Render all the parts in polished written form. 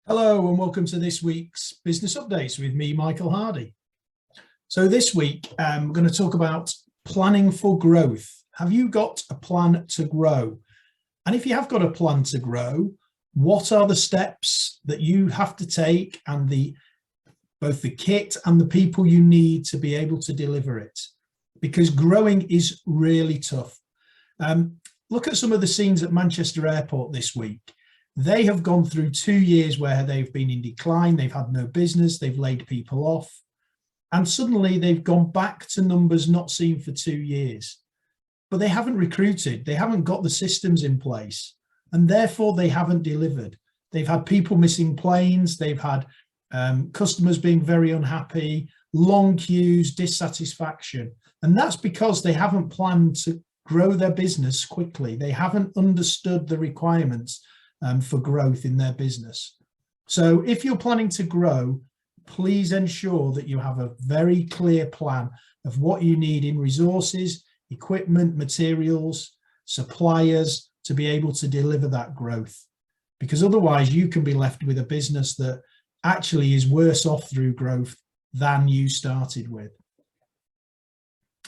Hello and welcome to this week's Business Updates with me, Michael Hardy. So this week, we're going to talk about planning for growth. Have you got a plan to grow? And if you have got a plan to grow, what are the steps that you have to take and both the kit and the people you need to be able to deliver it? Because growing is really tough. Look at some of the scenes at Manchester Airport this week. They have gone through 2 years where they've been in decline, they've had no business, they've laid people off, and suddenly they've gone back to numbers not seen for 2 years. But they haven't recruited, they haven't got the systems in place, and therefore they haven't delivered. They've had people missing planes, they've had customers being very unhappy, long queues, dissatisfaction, and that's because they haven't planned to grow their business quickly. They haven't understood the requirements for growth in their business. So if you're planning to grow, please ensure that you have a very clear plan of what you need in resources, equipment, materials, suppliers to be able to deliver that growth. Because otherwise you can be left with a business that actually is worse off through growth than you started with.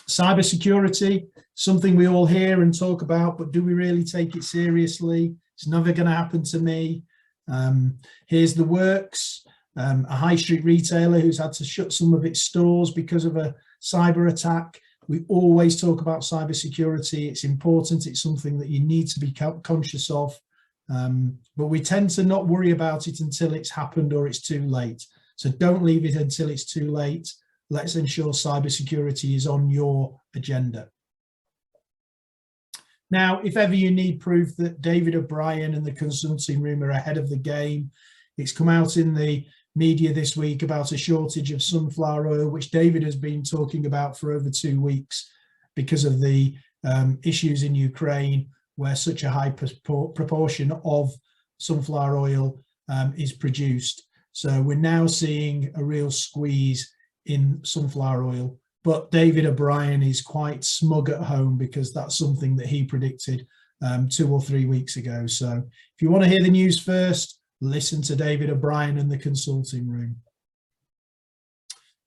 Cybersecurity, something we all hear and talk about, but do we really take it seriously? It's never going to happen to me. Here's the works, a high street retailer who's had to shut some of its stores because of a cyber attack. We always talk about cybersecurity. It's important. It's something that you need to be conscious of. But we tend to not worry about it until it's happened or it's too late. So don't leave it until it's too late. Let's ensure cybersecurity is on your agenda. Now, if ever you need proof that David O'Brien and the consulting room are ahead of the game, it's come out in the media this week about a shortage of sunflower oil, which David has been talking about for over 2 weeks because of the issues in Ukraine, where such a high proportion of sunflower oil is produced. So we're now seeing a real squeeze in sunflower oil. But David O'Brien is quite smug at home because that's something that he predicted 2 or 3 weeks ago. So if you want to hear the news first, listen to David O'Brien and the consulting room.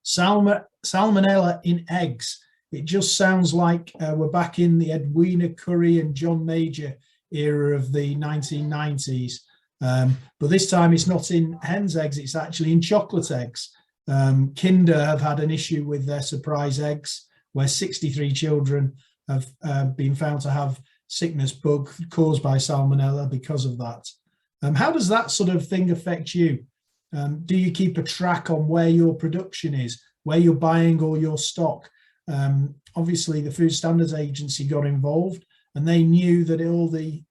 Salmonella in eggs. It just sounds like we're back in the Edwina Currie and John Major era of the 1990s. But this time it's not in hen's eggs, it's actually in chocolate eggs. Kinder have had an issue with their surprise eggs, where 63 children have been found to have sickness bug caused by salmonella because of that. How does that sort of thing affect you? Do you keep a track on where your production is, where you're buying all your stock? Obviously, the Food Standards Agency got involved and they knew that all the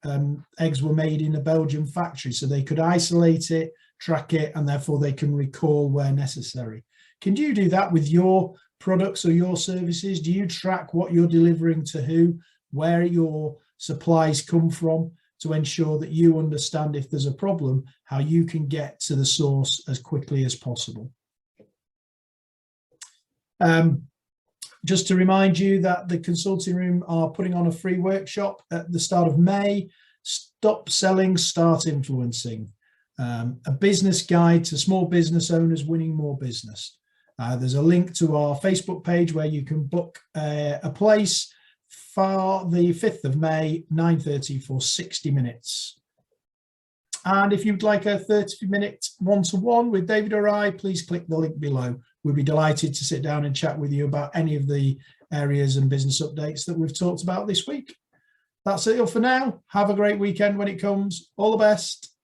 eggs were made in a Belgian factory, so they could isolate it, track it, and therefore they can recall where necessary. Can you do that with your products or your services? Do you track what you're delivering to who, where your supplies come from, to ensure that you understand if there's a problem, how you can get to the source as quickly as possible? Just to remind you that the consulting room are putting on a free workshop at the start of May. Stop selling, start influencing. A business guide to small business owners winning more business. There's a link to our Facebook page where you can book a place for the 5th of May, 9:30 for 60 minutes. And if you'd like a 30-minute one-to-one with David or I, please click the link below. We'll be delighted to sit down and chat with you about any of the areas and business updates that we've talked about this week. That's it all for now. Have a great weekend when it comes. All the best.